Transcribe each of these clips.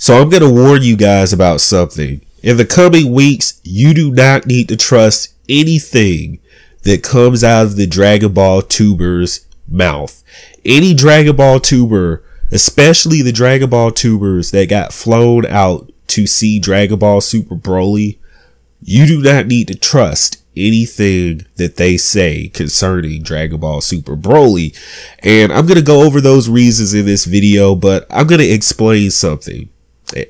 So I'm going to warn you guys about something. In the coming weeks, you do not need to trust anything that comes out of the Dragon Ball tuber's mouth. Any Dragon Ball tuber, especially the Dragon Ball tubers that got flown out to see Dragon Ball Super Broly, you do not need to trust anything that they say concerning Dragon Ball Super Broly. And I'm going to go over those reasons in this video, but I'm going to explain something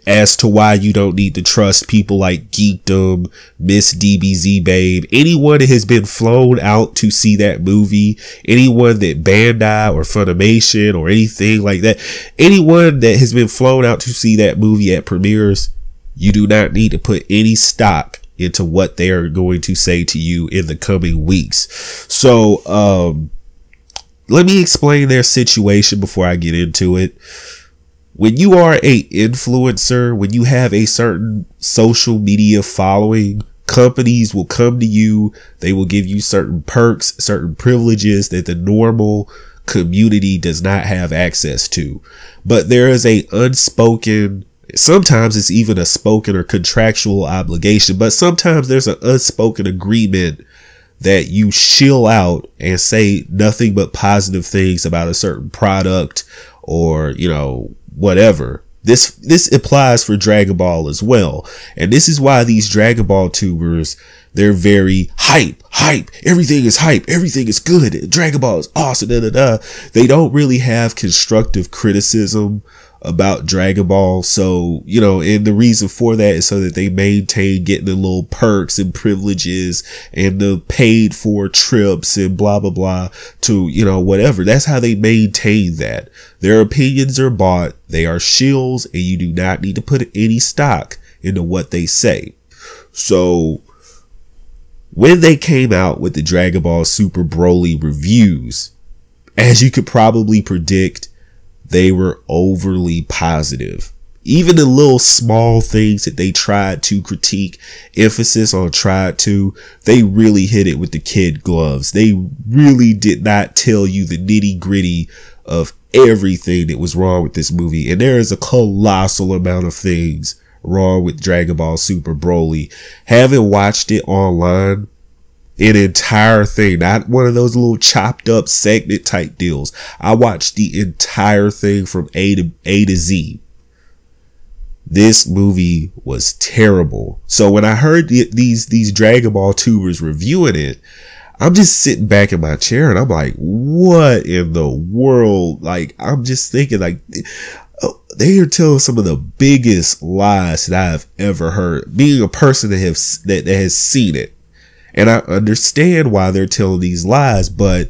as to why you don't need to trust people like Geekdom, Miss DBZ Babe, anyone that has been flown out to see that movie, anyone that Bandai or Funimation or anything like that, anyone that has been flown out to see that movie at premieres, you do not need to put any stock into what they are going to say to you in the coming weeks. So, let me explain their situation before I get into it. When you are a influencer, when you have a certain social media following, companies will come to you. They will give you certain perks, certain privileges that the normal community does not have access to. But there is a unspoken, sometimes it's even a spoken or contractual obligation, but sometimes there's an unspoken agreement that you shill out and say nothing but positive things about a certain product or, you know, whatever. This applies for Dragon Ball as well. And this is why these Dragon Ball tubers, they're very hype. Everything is hype. Everything is good. Dragon Ball is awesome. They don't really have constructive criticism about Dragon Ball. So, you know, and the reason for that is so that they maintain getting the little perks and privileges and the paid for trips and blah, blah, blah to, you know, whatever. That's how they maintain that. Their opinions are bought. They are shills, and you do not need to put any stock into what they say. So when they came out with the Dragon Ball Super Broly reviews, as you could probably predict, they were overly positive. Even the little small things that they tried to critique, emphasis on tried to, they really hit it with the kid gloves. They really did not tell you the nitty gritty of everything that was wrong with this movie. And there is a colossal amount of things wrong with Dragon Ball Super Broly. Having watched it online, an entire thing, not one of those little chopped up segment type deals. I watched the entire thing from A to Z. This movie was terrible. So when I heard these Dragon Ball tubers reviewing it, I'm just sitting back in my chair and I'm like, what in the world? Like, I'm just thinking, like, they are telling some of the biggest lies that I've ever heard, being a person that has seen it. And I understand why they're telling these lies, but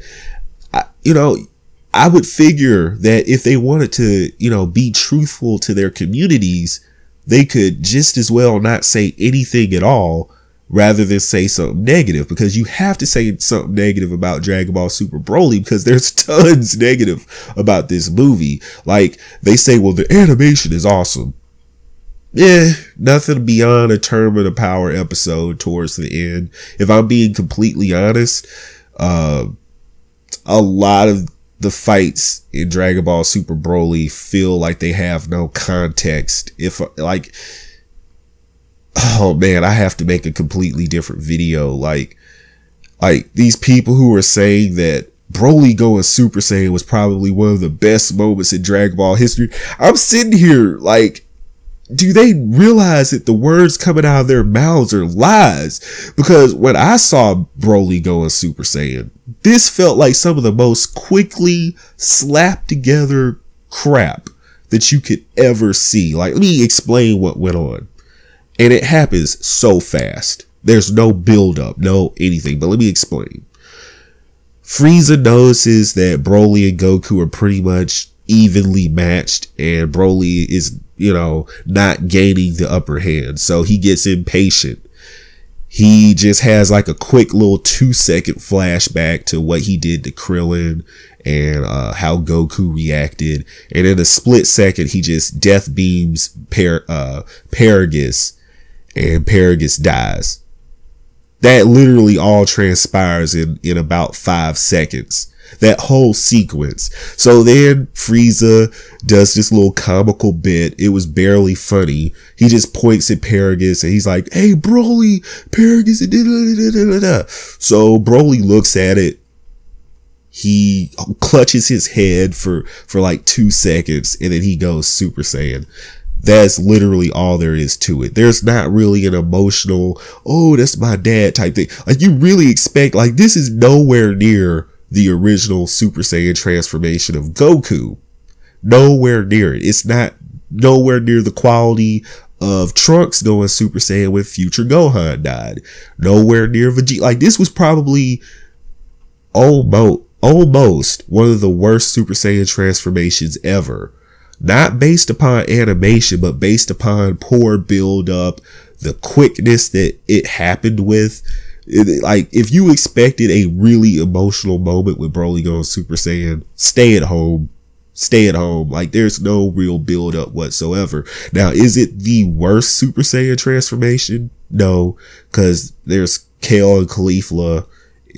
I would figure that if they wanted to, be truthful to their communities, they could just as well not say anything at all rather than say something negative, because you have to say something negative about Dragon Ball Super Broly because there's tons negative about this movie. Like, they say, well, the animation is awesome. Yeah, nothing beyond a Tournament of Power episode towards the end. If I'm being completely honest, a lot of the fights in Dragon Ball Super Broly feel like they have no context. Oh man, I have to make a completely different video. Like these people who are saying that Broly going Super Saiyan was probably one of the best moments in Dragon Ball history. I'm sitting here like, do they realize that the words coming out of their mouths are lies? Because when I saw Broly going Super Saiyan, this felt like some of the most quickly slapped together crap that you could ever see. Like, let me explain what went on. And it happens so fast. There's no build up, no anything. But let me explain. Frieza notices that Broly and Goku are pretty much evenly matched, and Broly is, not gaining the upper hand. So he gets impatient. He just has like a quick little 2-second flashback to what he did to Krillin and how Goku reacted. And in a split second, he just death beams Paragus, and Paragus dies. That literally all transpires in about 5 seconds. That whole sequence. So then Frieza does this little comical bit. It was barely funny. He just points at Paragus and he's like, hey, Broly, Paragus. So Broly looks at it. He clutches his head for like 2 seconds and then he goes Super Saiyan. That's literally all there is to it. There's not really an emotional, oh, that's my dad type thing. Like, you really expect, like, this is nowhere near the original Super Saiyan transformation of Goku. Nowhere near it. It's not nowhere near the quality of Trunks going Super Saiyan when Future Gohan died. Nowhere near Vegeta. Like, this was probably almost one of the worst Super Saiyan transformations ever. Not based upon animation, but based upon poor build up, the quickness that it happened with. Like, if you expected a really emotional moment with Broly going Super Saiyan, stay at home. Stay at home. Like, there's no real build up whatsoever. Now, is it the worst Super Saiyan transformation? No, because there's Kale and Caulifla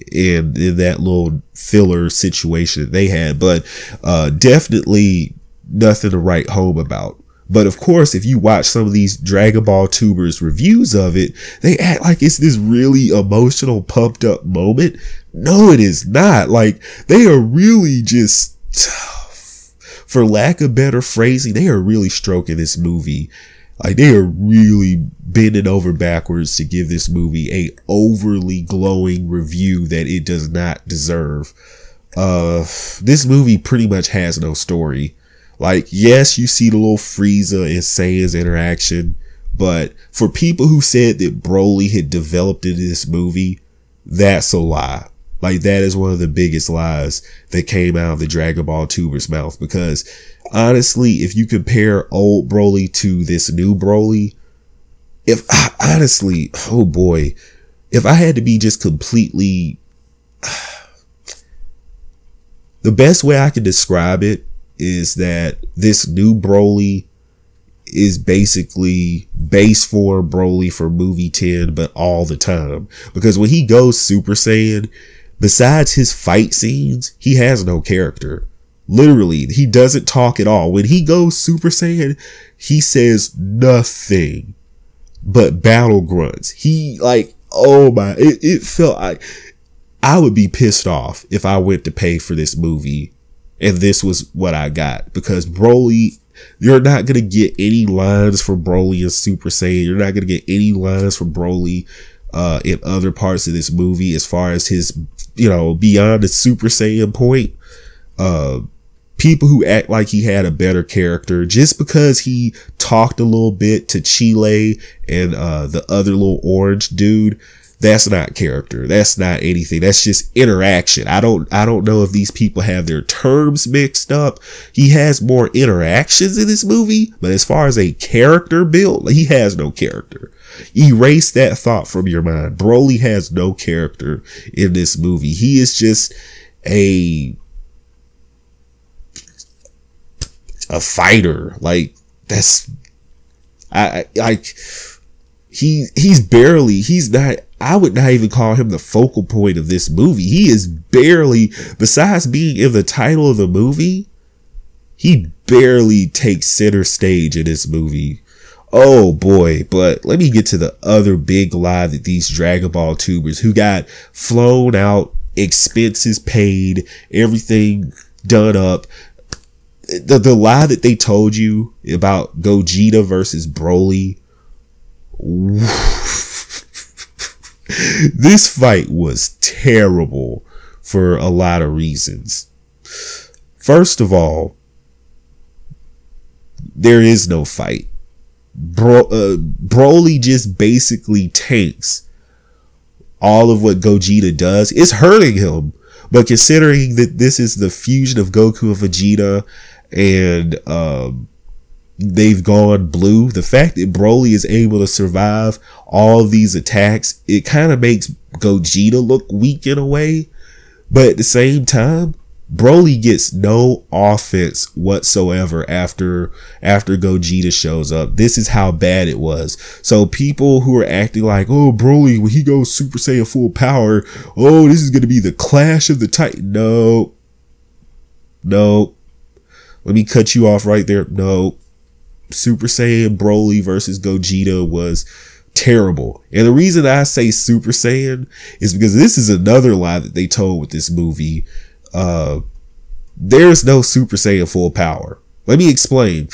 in that little filler situation that they had, but definitely nothing to write home about. But of course, if you watch some of these Dragon Ball tubers reviews of it, they act like it's this really emotional, pumped up moment. No, it is not. Like, they are really just, for lack of better phrasing, they are really stroking this movie. Like, they are really bending over backwards to give this movie a overly glowing review that it does not deserve. This movie pretty much has no story. Like, yes, you see the little Frieza and Saiyan's interaction, but for people who said that Broly had developed in this movie, that's a lie. Like, that is one of the biggest lies that came out of the Dragon Ball tuber's mouth, because honestly, if you compare old Broly to this new Broly, if I had to be just completely, the best way I can describe it is that this new Broly is basically base form Broly for movie 10, but all the time. Because when he goes Super Saiyan, besides his fight scenes, he has no character. Literally, he doesn't talk at all. When he goes Super Saiyan, he says nothing but battle grunts. He, like, oh my, it felt like I would be pissed off if I went to pay for this movie and this was what I got, because Broly, you're not going to get any lines for Broly in Super Saiyan. You're not going to get any lines for Broly in other parts of this movie as far as his, beyond the Super Saiyan point. People who act like he had a better character just because he talked a little bit to Chile and the other little orange dude, that's not character. That's not anything. That's just interaction. I don't know if these people have their terms mixed up. He has more interactions in this movie, but as far as a character build, he has no character. Erase that thought from your mind. Broly has no character in this movie. He is just a fighter. Like, that's, he's not, I would not even call him the focal point of this movie. He is barely, besides being in the title of the movie, he barely takes center stage in this movie. Oh boy. But let me get to the other big lie that these Dragon Ball tubers who got flown out, expenses paid, everything done up, the lie that they told you about Gogeta versus Broly. This fight was terrible for a lot of reasons. First of all, there is no fight. Broly just basically tanks all of what Gogeta does. It's hurting him. But considering that this is the fusion of Goku and Vegeta, and they've gone blue, the fact that Broly is able to survive all of these attacks, it kind of makes Gogeta look weak in a way. But at the same time, Broly gets no offense whatsoever after Gogeta shows up. This is how bad it was. So people who are acting like, oh, Broly, when he goes Super Saiyan full power, oh, this is going to be the clash of the Titan. No. Let me cut you off right there. No. Super Saiyan Broly versus Gogeta was terrible. And the reason I say Super Saiyan is because this is another lie that they told with this movie. There's no Super Saiyan full power. Let me explain.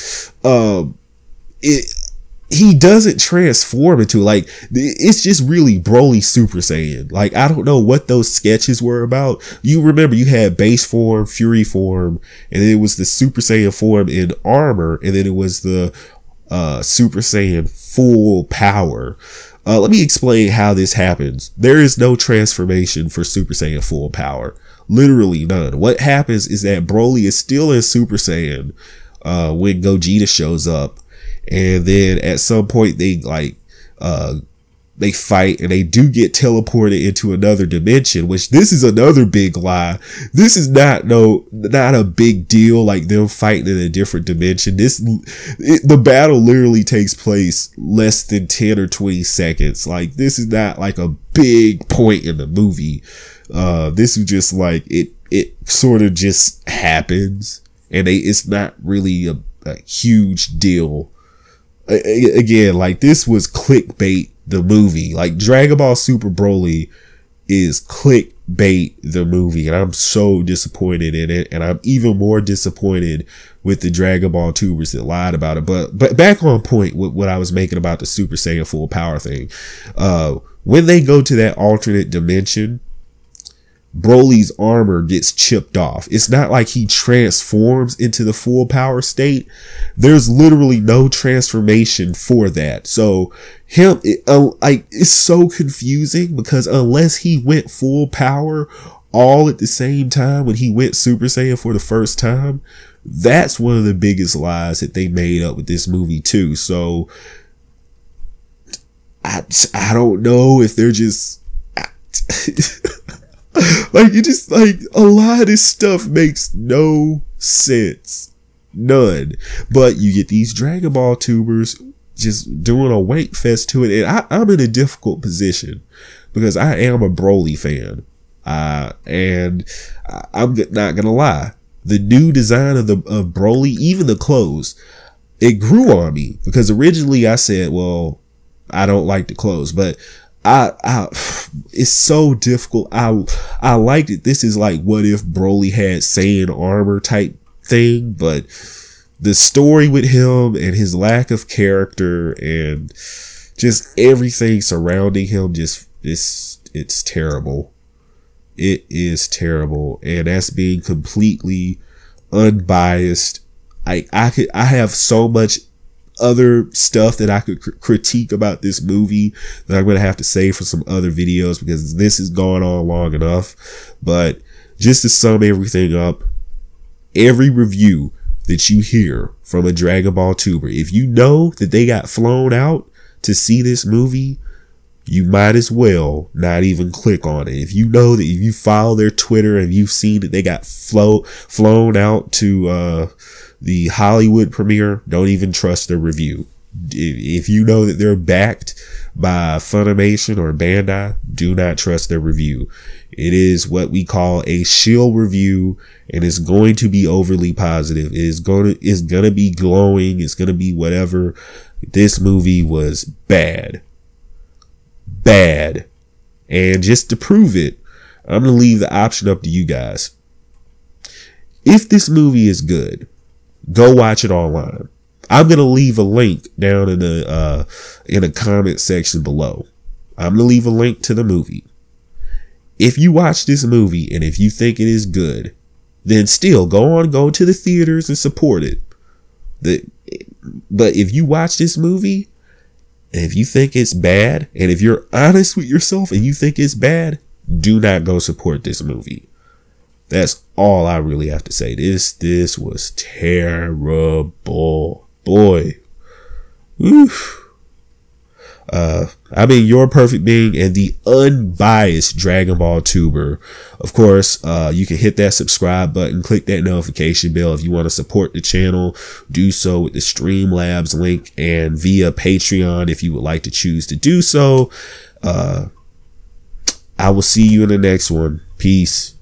He doesn't transform into, like, it's just really Broly Super Saiyan. Like, I don't know what those sketches were about. You remember you had base form, fury form, and then it was the Super Saiyan form in armor, and then it was the Super Saiyan full power. Let me explain how this happens. There is no transformation for Super Saiyan full power. Literally none. What happens is that Broly is still in Super Saiyan when Gogeta shows up. And then at some point they fight and they do get teleported into another dimension, which this is another big lie. This is not a big deal, like them fighting in a different dimension. The battle literally takes place less than 10 or 20 seconds. Like, this is not like a big point in the movie. This is just like, it sort of just happens, and it's not really a huge deal. Again, like, this was clickbait, the movie. Like, Dragon Ball Super Broly is clickbait, the movie, and I'm so disappointed in it. And I'm even more disappointed with the Dragon Ball tubers that lied about it. But back on point with what I was making about the Super Saiyan full power thing. When they go to that alternate dimension, Broly's armor gets chipped off. It's not like he transforms into the full power state. There's literally no transformation for that. So it's so confusing, because unless he went full power all at the same time when he went Super Saiyan for the first time, that's one of the biggest lies that they made up with this movie too. So I don't know if they're just like, you just, like, a lot of this stuff makes no sense. None. But you get these Dragon Ball tubers just doing a wank fest to it. And I'm in a difficult position because I am a Broly fan. And I'm not gonna lie. The new design of Broly, even the clothes, it grew on me, because originally I said, well, I don't like the clothes, but it's so difficult. I liked it. This is like, what if Broly had Saiyan armor type thing, but the story with him and his lack of character and just everything surrounding him, it's terrible. It is terrible. And that's being completely unbiased. I have so much other stuff that I could critique about this movie that I'm going to have to save for some other videos, because this has gone on long enough. But just to sum everything up, every review that you hear from a Dragon Ball tuber, if you know that they got flown out to see this movie, you might as well not even click on it. If you know that, if you follow their Twitter and you've seen that they got flown out to the Hollywood premiere, don't even trust their review. If you know that they're backed by Funimation or Bandai, do not trust their review. It is what we call a shill review, and it's going to be overly positive. It's gonna be glowing. It's gonna be whatever. This movie was bad. And just to prove it, I'm gonna leave the option up to you guys. If this movie is good, go watch it online. I'm going to leave a link down in the comment section below. I'm going to leave a link to the movie. If you watch this movie and if you think it is good, then still go to the theaters and support it. But if you watch this movie and if you think it's bad, and if you're honest with yourself and you think it's bad, do not go support this movie. That's all I really have to say. This was terrible. Boy. Oof. I've been your perfect being and the unbiased Dragon Ball tuber. Of course, you can hit that subscribe button, click that notification bell. If you want to support the channel, do so with the Streamlabs link and via Patreon if you would like to choose to do so. I will see you in the next one. Peace.